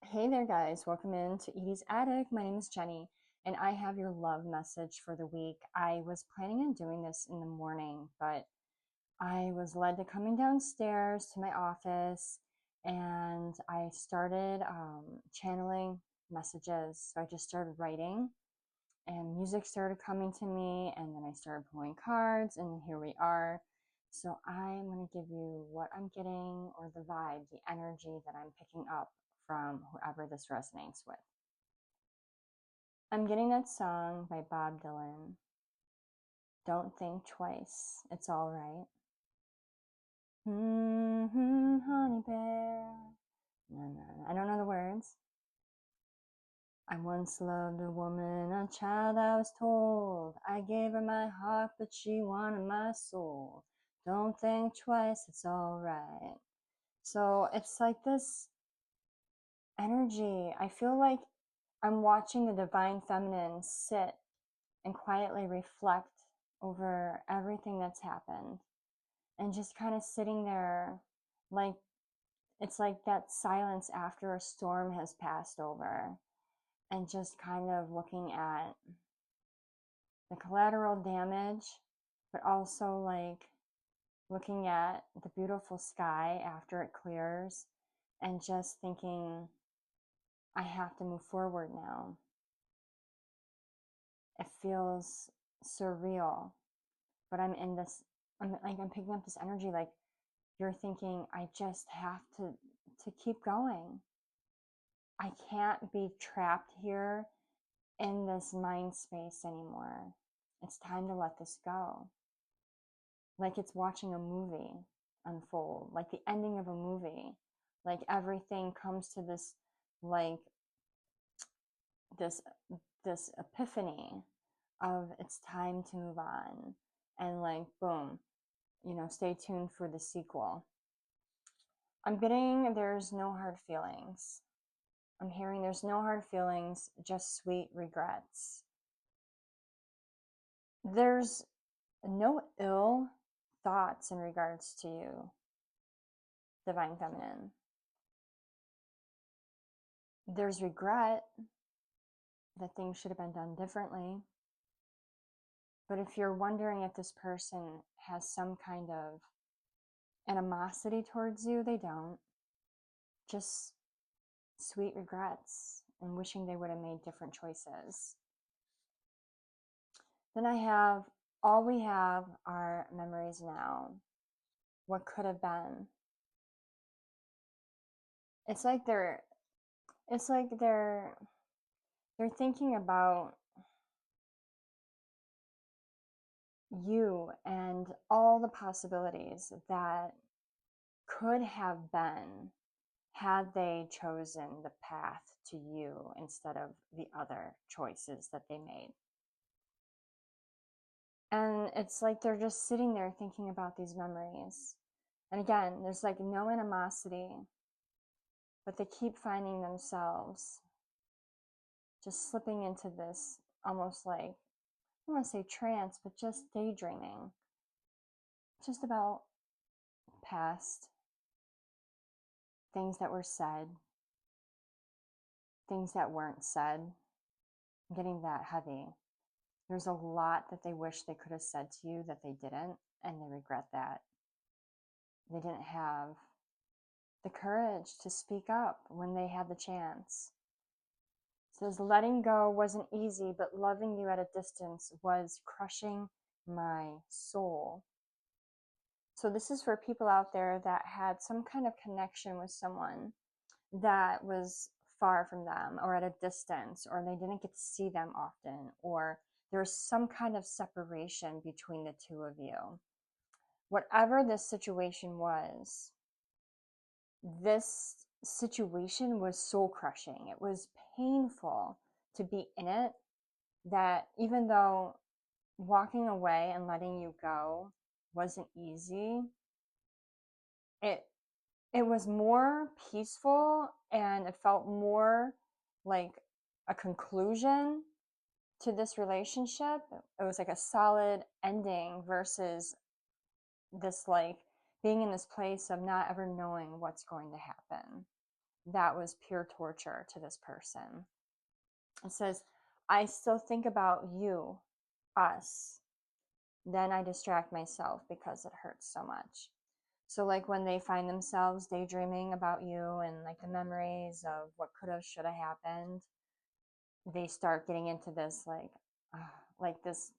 Hey there, guys. Welcome into Edie's Attic. My name is Jenny, and I have your love message for the week. I was planning on doing this in the morning, but I was led to coming downstairs to my office, and I started channeling messages. So I just started writing, and music started coming to me, and then I started pulling cards, and here we are. So I'm going to give you what I'm getting, or the vibe, the energy that I'm picking up from whoever this resonates with. I'm getting that song by Bob Dylan. Don't think twice, it's all right. Honey bear. No. I don't know the words. I once loved a woman, a child I was told. I gave her my heart, but she wanted my soul. Don't think twice, it's all right. So it's like this energy. I feel like I'm watching the divine feminine sit and quietly reflect over everything that's happened and just kind of sitting there, like it's like that silence after a storm has passed over, and just kind of looking at the collateral damage, but also like looking at the beautiful sky after it clears, and just thinking, I have to move forward now. It feels surreal, but I'm picking up this energy, like you're thinking, I just have to keep going. I can't be trapped here in this mind space anymore. It's time to let this go. Like it's watching a movie unfold, like the ending of a movie. Like everything comes to this, like this this epiphany of it's time to move on, and like boom, stay tuned for the sequel. I'm getting there's no hard feelings. I'm hearing there's no hard feelings, just sweet regrets. There's no ill thoughts in regards to you, Divine Feminine. There's regret that things should have been done differently. But if you're wondering if this person has some kind of animosity towards you, they don't. Just sweet regrets and wishing they would have made different choices. Then I have, all we have are memories now. What could have been. It's like they're they're thinking about you and all the possibilities that could have been had they chosen the path to you instead of the other choices that they made. And it's like they're just sitting there thinking about these memories. And again, there's like no animosity, but they keep finding themselves just slipping into this almost like, I don't want to say trance, but just daydreaming. Just about past things that were said, things that weren't said. I'm getting that heavy. There's a lot that they wish they could have said to you that they didn't, and they regret that. They didn't have the courage to speak up when they had the chance. It says, letting go wasn't easy, but loving you at a distance was crushing my soul. So this is for people out there that had some kind of connection with someone that was far from them or at a distance, or they didn't get to see them often, or there was some kind of separation between the two of you. Whatever this situation was soul crushing. It was painful to be in it, that even though walking away and letting you go wasn't easy, it was more peaceful, and it felt more like a conclusion to this relationship. It was like a solid ending versus this like being in this place of not ever knowing what's going to happen. that was pure torture to this person. It says, I still think about you, us. Then I distract myself because it hurts so much. So like when they find themselves daydreaming about you and like the memories of what could have, should have happened, they start getting into this like this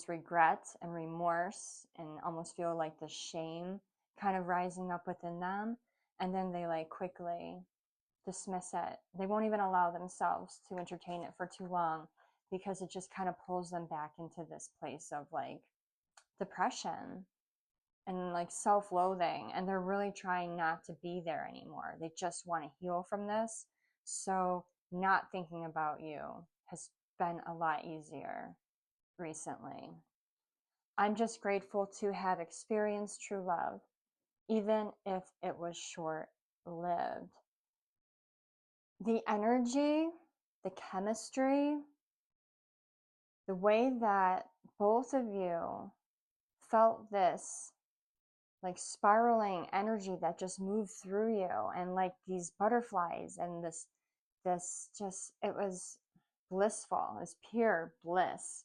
regret and remorse and almost feel like the shame kind of rising up within them. And then they like quickly dismiss it. They won't even allow themselves to entertain it for too long because it just kind of pulls them back into this place of like depression and like self-loathing, and they're really trying not to be there anymore. They just want to heal from this. So not thinking about you has been a lot easier recently. I'm just grateful to have experienced true love, even if it was short-lived. The energy, the chemistry, the way that both of you felt this like spiraling energy that just moved through you, and like these butterflies and this just, it was blissful. It was pure bliss.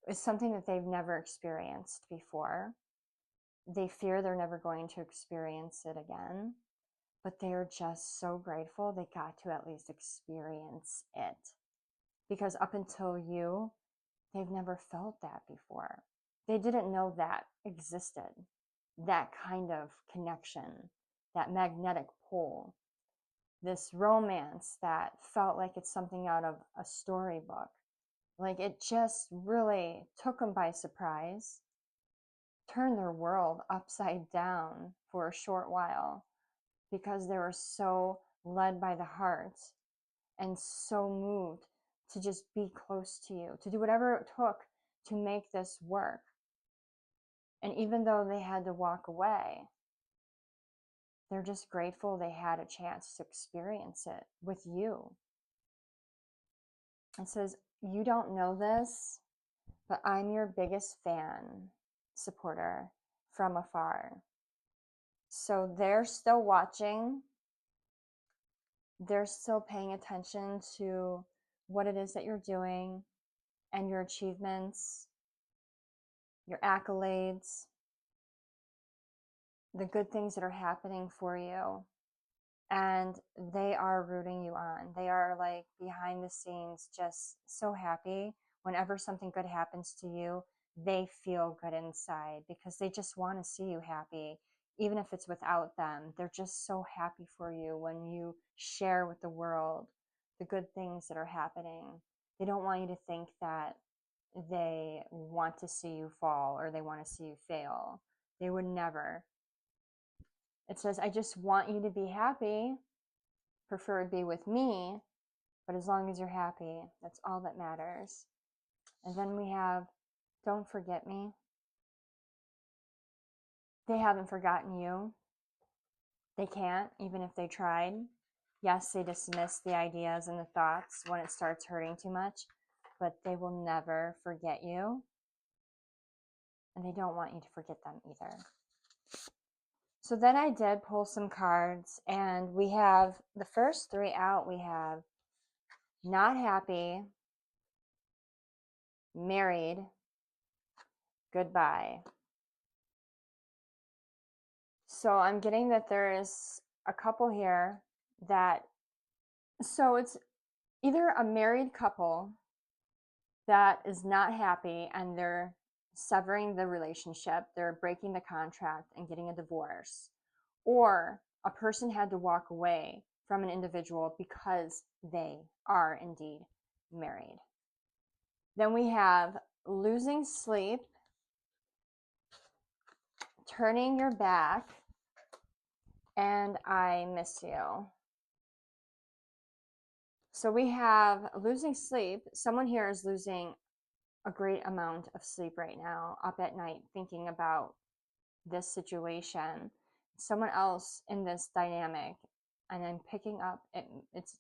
It's something that they've never experienced before. They fear they're never going to experience it again, but they're just so grateful they got to at least experience it, because up until you, they've never felt that before. They didn't know that existed, that kind of connection, that magnetic pull, this romance that felt like it's something out of a storybook. Like it just really took them by surprise, turned their world upside down for a short while, because they were so led by the heart and so moved to just be close to you, to do whatever it took to make this work. And even though they had to walk away, they're just grateful they had a chance to experience it with you. It says, you don't know this, but I'm your biggest fan, supporter from afar. So they're still watching. They're still paying attention to what it is that you're doing and your achievements, your accolades, the good things that are happening for you. And they are rooting you on. They are like behind the scenes, just so happy. Whenever something good happens to you, they feel good inside because they just want to see you happy. Even if it's without them, they're just so happy for you when you share with the world the good things that are happening. They don't want you to think that they want to see you fall or they want to see you fail. They would never. It says, I just want you to be happy, preferably with me, but as long as you're happy, that's all that matters. And then we have, don't forget me. They haven't forgotten you. They can't, even if they tried. Yes, they dismiss the ideas and the thoughts when it starts hurting too much, but they will never forget you. And they don't want you to forget them either. So then I did pull some cards, and we have the first three out. We have not happy, married, goodbye. So I'm getting that there is a couple here that, so it's either a married couple that is not happy and they're severing the relationship, they're breaking the contract and getting a divorce, or a person had to walk away from an individual because they are indeed married. Then we have losing sleep, turning your back, and I miss you. So we have losing sleep. Someone here is losing a great amount of sleep right now, up at night thinking about this situation. Someone else in this dynamic, and I'm picking up, it's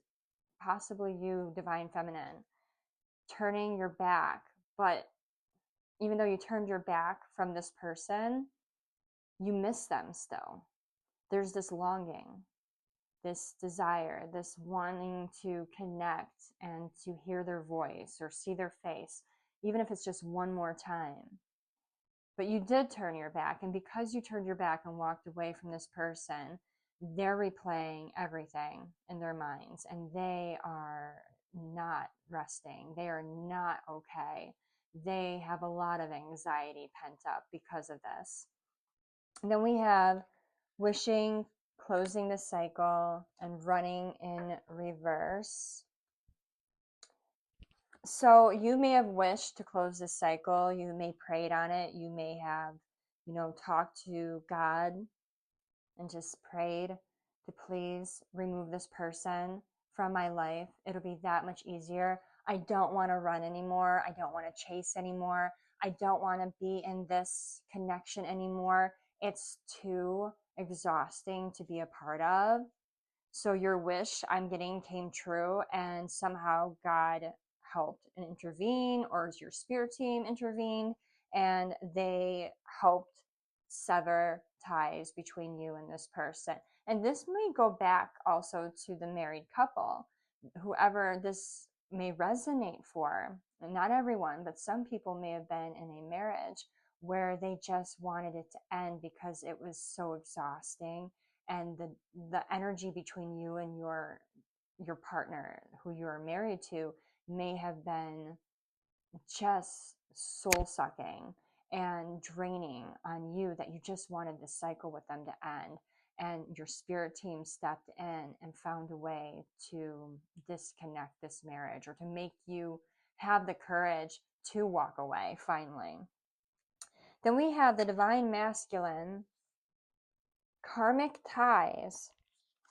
possibly you, divine feminine, turning your back. But even though you turned your back from this person, you miss them still. There's this longing. this desire, this wanting to connect and to hear their voice or see their face, even if it's just one more time. But you did turn your back, and because you turned your back and walked away from this person, they're replaying everything in their minds, and they are not resting. They are not okay. They have a lot of anxiety pent up because of this. And then we have wishing, closing the cycle, and running in reverse. So you may have wished to close this cycle. You may prayed on it. You may have, talked to God and just prayed to please remove this person from my life. It'll be that much easier. I don't want to run anymore. I don't want to chase anymore. I don't want to be in this connection anymore. It's too exhausting to be a part of. So your wish, I'm getting, came true, and somehow God helped and intervene, or your spirit team intervened, and they helped sever ties between you and this person. And this may go back also to the married couple, whoever this may resonate for. And not everyone, but some people may have been in a marriage where they just wanted it to end because it was so exhausting, and the energy between you and your partner who you're married to may have been just soul sucking and draining on you, that you just wanted the cycle with them to end, and your spirit team stepped in and found a way to disconnect this marriage, or to make you have the courage to walk away finally. Then we have the divine masculine, karmic ties,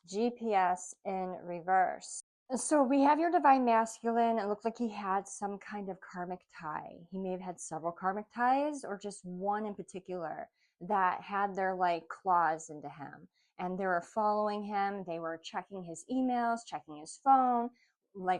GPS in reverse. So we have your divine masculine. It looked like he had some kind of karmic tie. He may have had several karmic ties, or just one in particular that had their claws into him. And they were following him. They were checking his emails, checking his phone,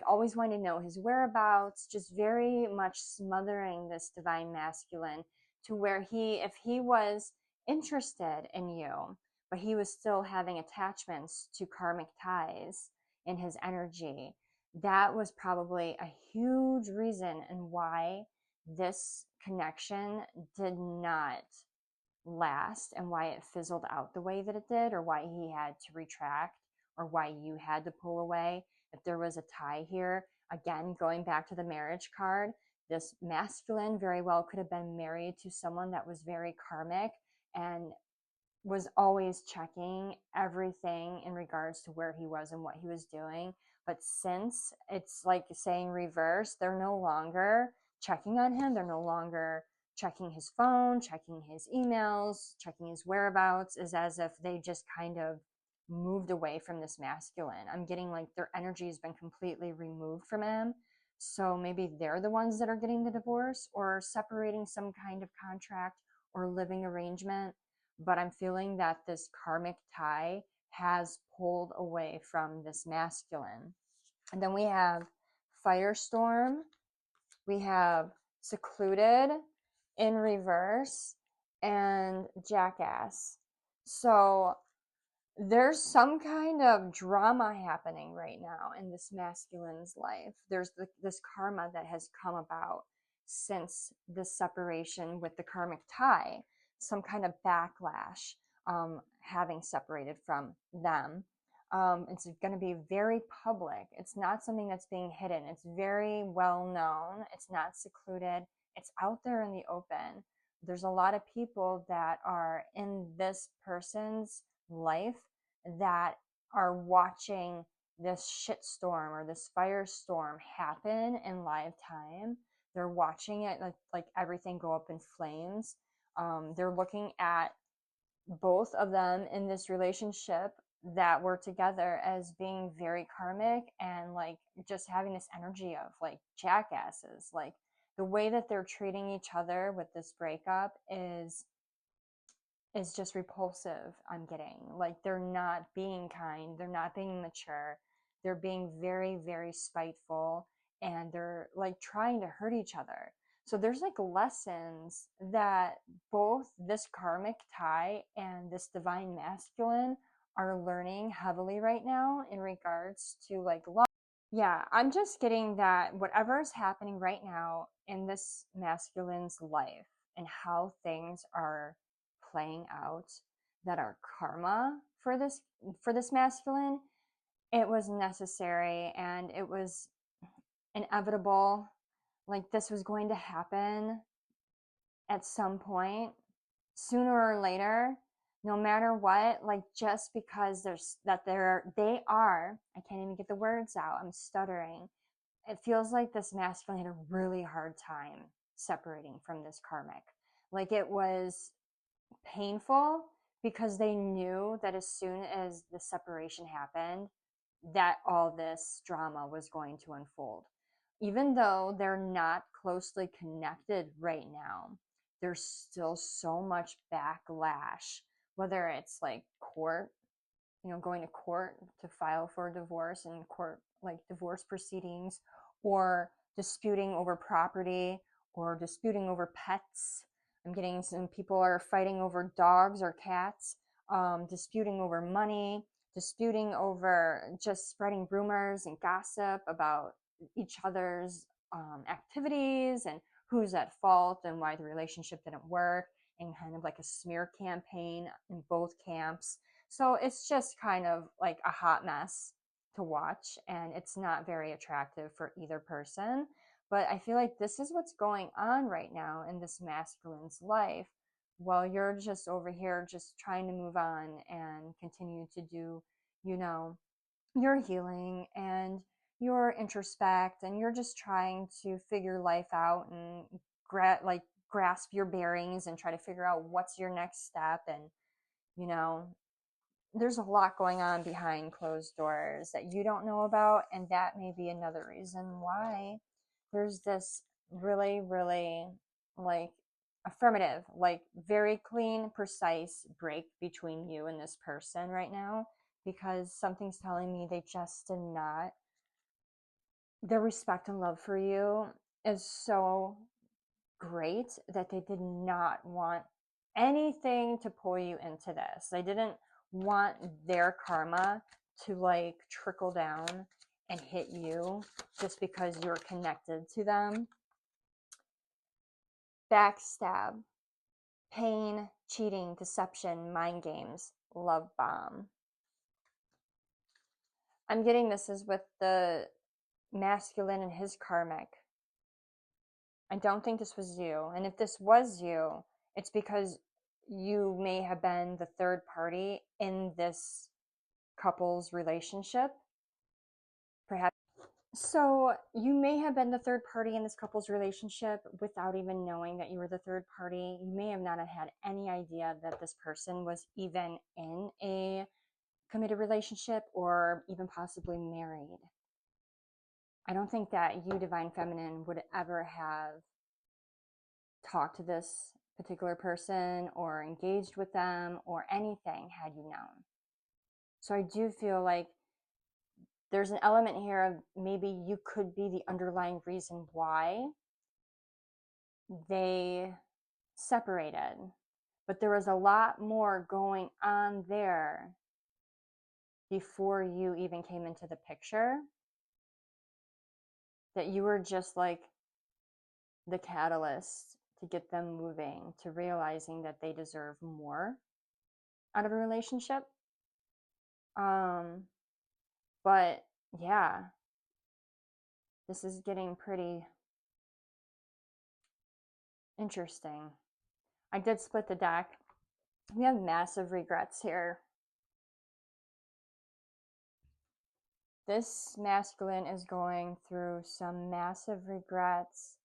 always wanting to know his whereabouts, just very much smothering this divine masculine, to where if he was interested in you, but he was still having attachments to karmic ties in his energy, that was probably a huge reason and why this connection did not last, and why it fizzled out the way that it did, or why he had to retract, or why you had to pull away. If there was a tie here, again, going back to the marriage card, this masculine very well could have been married to someone that was very karmic and was always checking everything in regards to where he was and what he was doing. But since it's like saying reverse, they're no longer checking on him. They're no longer checking his phone, checking his emails, checking his whereabouts. Is as if they just kind of moved away from this masculine. I'm getting their energy has been completely removed from him. So maybe they're the ones that are getting the divorce, or separating some kind of contract or living arrangement. But I'm feeling that this karmic tie has pulled away from this masculine. And then we have firestorm, we have secluded in reverse, and jackass. So there's some kind of drama happening right now in this masculine's life. There's this karma that has come about since this separation with the karmic tie, some kind of backlash, having separated from them. It's going to be very public. It's not something that's being hidden. It's very well known. It's not secluded. It's out there in the open. There's a lot of people that are in this person's life that are watching this shitstorm or this firestorm happen in live time. They're watching it like everything go up in flames. They're looking at both of them in this relationship that were together as being very karmic, and just having this energy of jackasses. The way that they're treating each other with this breakup is just repulsive. I'm getting they're not being kind, they're not being mature, they're being very, very spiteful, and they're trying to hurt each other. So there's lessons that both this karmic tie and this divine masculine are learning heavily right now in regards to like law. Yeah, I'm just getting that whatever is happening right now in this masculine's life and how things are playing out, that are karma for this masculine, it was necessary and it was inevitable. Like this was going to happen at some point, sooner or later, no matter what. Like just because they are, I can't even get the words out, I'm stuttering. It feels like this masculine had a really hard time separating from this karmic. Like it was painful because they knew that as soon as the separation happened, that all this drama was going to unfold. Even though they're not closely connected right now, there's still so much backlash, whether it's like court, going to court to file for divorce and court, like divorce proceedings, or disputing over property or disputing over pets. I'm getting some people are fighting over dogs or cats, disputing over money, disputing over just spreading rumors and gossip about each other's activities and who's at fault and why the relationship didn't work, and kind of like a smear campaign in both camps. So it's just kind of like a hot mess to watch, and it's not very attractive for either person. But I feel like this is what's going on right now in this masculine's life, while you're just over here just trying to move on and continue to do, you know, your healing and your introspect, and you're just trying to figure life out and grasp your bearings and try to figure out what's your next step. And you know there's a lot going on behind closed doors that you don't know about, and that may be another reason why there's this really, really like affirmative, like very clean, precise break between you and this person right now, because something's telling me they just did not, their respect and love for you is so great that they did not want anything to pull you into this. They didn't want their karma to like trickle down and hit you just because you're connected to them. Backstab, pain, cheating, deception, mind games, love bomb. I'm getting this is with the masculine and his karmic. I don't think this was you. And if this was you, it's because you may have been the third party in this couple's relationship. Perhaps. So you may have been the third party in this couple's relationship without even knowing that you were the third party. You may have not had any idea that this person was even in a committed relationship or even possibly married. I don't think that you, Divine Feminine, would ever have talked to this particular person or engaged with them or anything had you known. So I do feel like there's an element here of maybe you could be the underlying reason why they separated. But there was a lot more going on there before you even came into the picture, that you were just like the catalyst to get them moving, to realizing that they deserve more out of a relationship. But yeah, this is getting pretty interesting. I did split the deck. We have massive regrets here. This masculine is going through some massive regrets.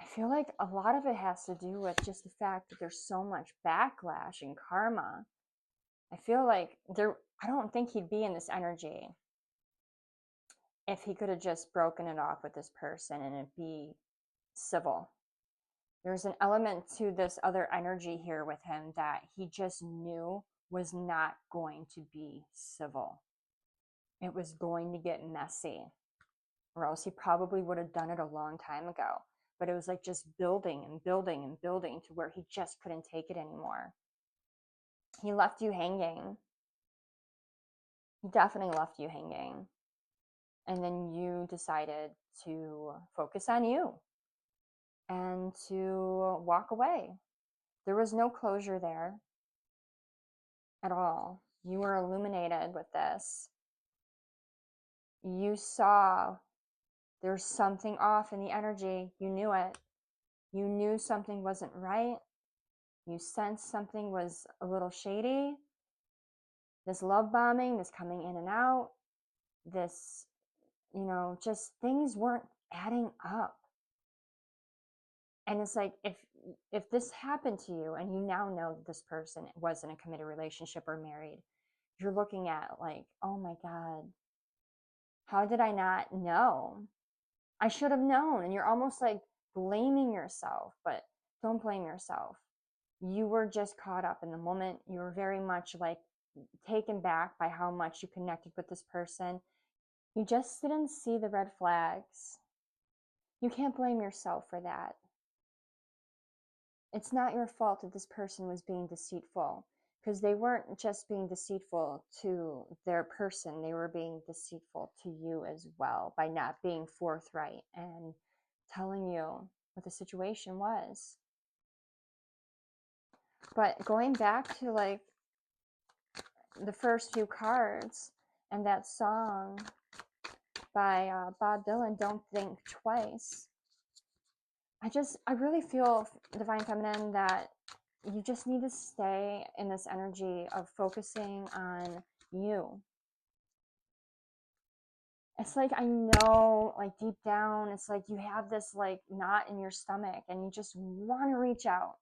I feel like a lot of it has to do with just the fact that there's so much backlash and karma. I feel like I don't think he'd be in this energy if he could have just broken it off with this person and it be civil. There's an element to this other energy here with him that he just knew was not going to be civil. It was going to get messy, or else he probably would have done it a long time ago. But it was like just building and building and building to where he just couldn't take it anymore. He left you hanging. He definitely left you hanging. And then you decided to focus on you and to walk away. There was no closure there at all. You were illuminated with this. You saw there's something off in the energy. You knew it. You knew something wasn't right. You sensed something was a little shady. This love bombing, this coming in and out, this, just things weren't adding up. And it's like, if this happened to you and you now know that this person was in a committed relationship or married, you're looking at like, oh my God, how did I not know? I should have known. And you're almost like blaming yourself, but don't blame yourself. You were just caught up in the moment. You were very much like taken back by how much you connected with this person. You just didn't see the red flags. You can't blame yourself for that. It's not your fault that this person was being deceitful, because they weren't just being deceitful to their person, they were being deceitful to you as well by not being forthright and telling you what the situation was. But going back to like the first few cards and that song by Bob Dylan, Don't Think Twice, I really feel, Divine Feminine, that you just need to stay in this energy of focusing on you. It's like, I know, like deep down, it's like you have this like knot in your stomach and you just want to reach out.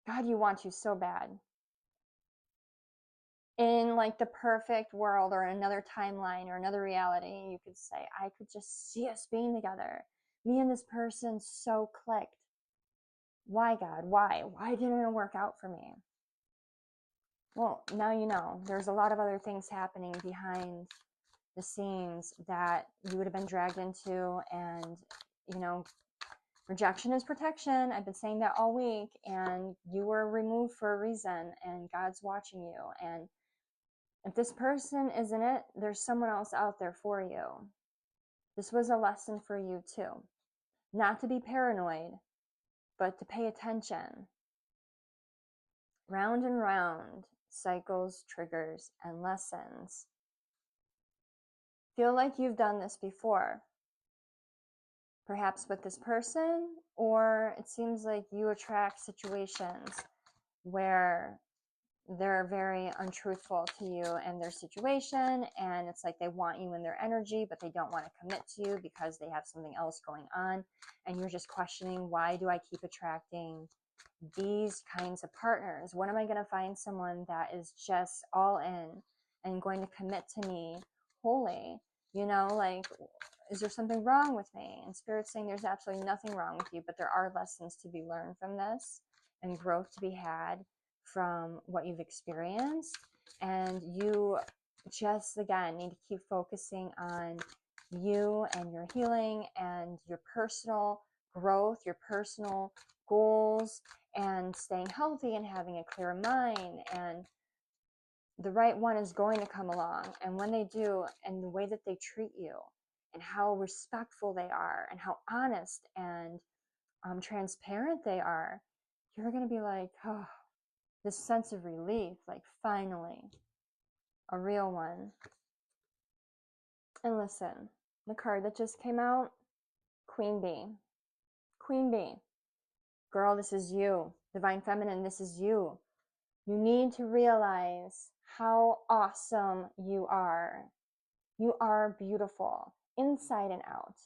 God, you want to so bad. In like the perfect world or another timeline or another reality, you could say, I could just see us being together. Me and this person so clicked. Why, God? Why? Why didn't it work out for me? Well, now you know. There's a lot of other things happening behind the scenes that you would have been dragged into, and, rejection is protection. I've been saying that all week, and you were removed for a reason, and God's watching you. And if this person isn't it, there's someone else out there for you. This was a lesson for you too. Not to be paranoid, but to pay attention. Round and round, cycles, triggers, and lessons. Feel like you've done this before. Perhaps with this person, or it seems like you attract situations where they're very untruthful to you and their situation, and it's like they want you in their energy, but they don't want to commit to you because they have something else going on, and you're just questioning, why do I keep attracting these kinds of partners? When am I going to find someone that is just all in and going to commit to me wholly? Like, is there something wrong with me? And Spirit's saying there's absolutely nothing wrong with you, but there are lessons to be learned from this and growth to be had from what you've experienced. And you just, again, need to keep focusing on you and your healing and your personal growth, your personal goals, and staying healthy and having a clear mind. And the right one is going to come along. And when they do, and the way that they treat you and how respectful they are and how honest and transparent they are, you're going to be like, oh, this sense of relief, like finally, a real one. And listen, the card that just came out, Queen Bee. Queen Bee. Girl, this is you. Divine Feminine, this is you. You need to realize how awesome you are. You are beautiful, inside and out.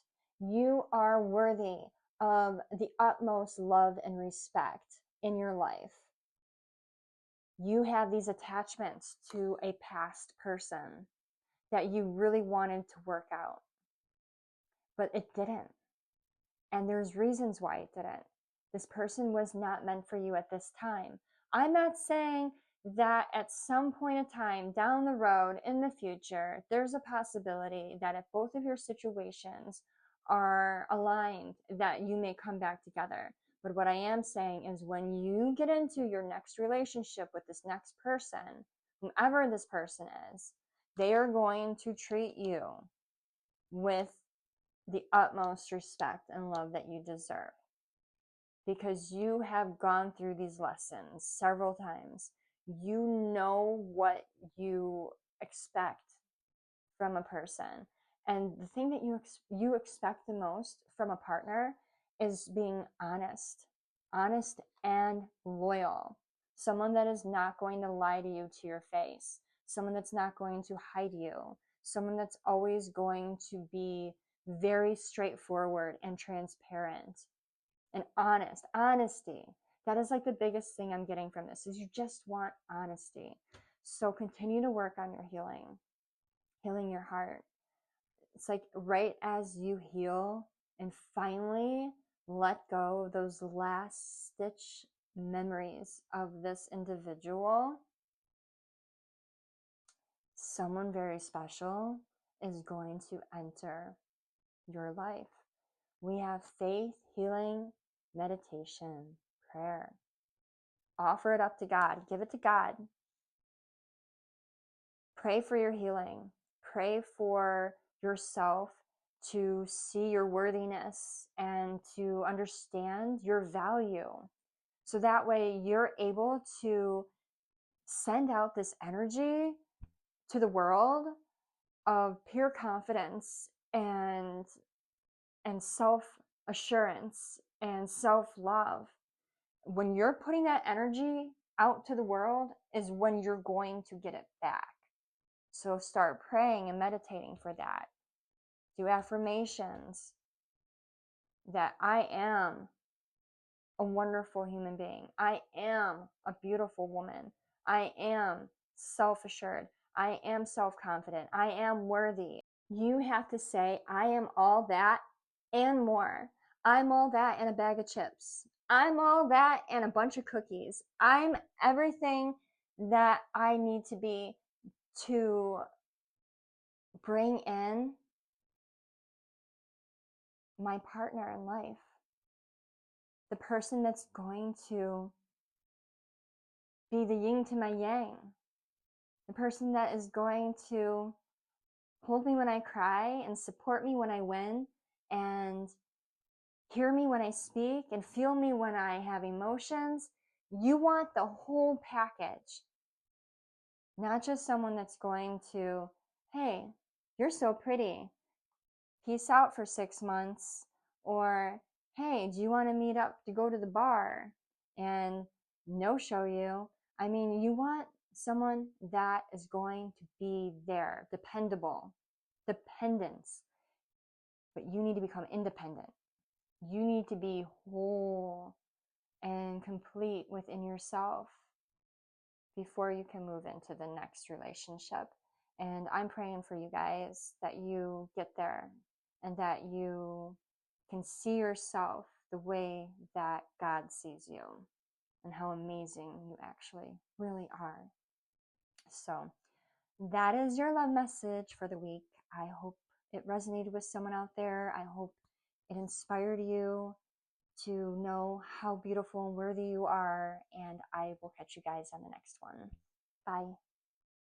You are worthy of the utmost love and respect in your life. You have these attachments to a past person that you really wanted to work out, but it didn't. And there's reasons why it didn't. This person was not meant for you at this time. I'm not saying that at some point in time down the road in the future, there's a possibility that if both of your situations are aligned, that you may come back together. But what I am saying is when you get into your next relationship with this next person, whomever this person is, they are going to treat you with the utmost respect and love that you deserve, because you have gone through these lessons several times. You know what you expect from a person. And the thing that you expect the most from a partner is being honest and loyal. Someone that is not going to lie to you to your face, someone that's not going to hide you, someone that's always going to be very straightforward and transparent and honest. Honesty. That is like the biggest thing I'm getting from this, is you just want honesty. So continue to work on your healing your heart. It's like right as you heal and finally let go of those last stitch memories of this individual, someone very special is going to enter your life. We have faith, healing, meditation, prayer. Offer it up to God. Give it to God. Pray for your healing. Pray for yourself to see your worthiness and to understand your value. So that way you're able to send out this energy to the world of pure confidence and self-assurance and self-love. When you're putting that energy out to the world is when you're going to get it back. So start praying and meditating for that. Do affirmations that I am a wonderful human being. I am a beautiful woman. I am self-assured. I am self-confident. I am worthy. You have to say, I am all that and more. I'm all that and a bag of chips. I'm all that and a bunch of cookies. I'm everything that I need to be to bring in my partner in life. The person that's going to be the yin to my yang. The person that is going to hold me when I cry and support me when I win and hear me when I speak and feel me when I have emotions. You want the whole package, not just someone that's going to, hey, you're so pretty, peace out for 6 months, or hey, do you want to meet up to go to the bar and no show you? I mean, you want someone that is going to be there, dependable, dependence, but you need to become independent. You need to be whole and complete within yourself before you can move into the next relationship. And I'm praying for you guys that you get there and that you can see yourself the way that God sees you and how amazing you actually really are. So that is your love message for the week. I hope it resonated with someone out there. I hope it inspired you to know how beautiful and worthy you are. And I will catch you guys on the next one. Bye.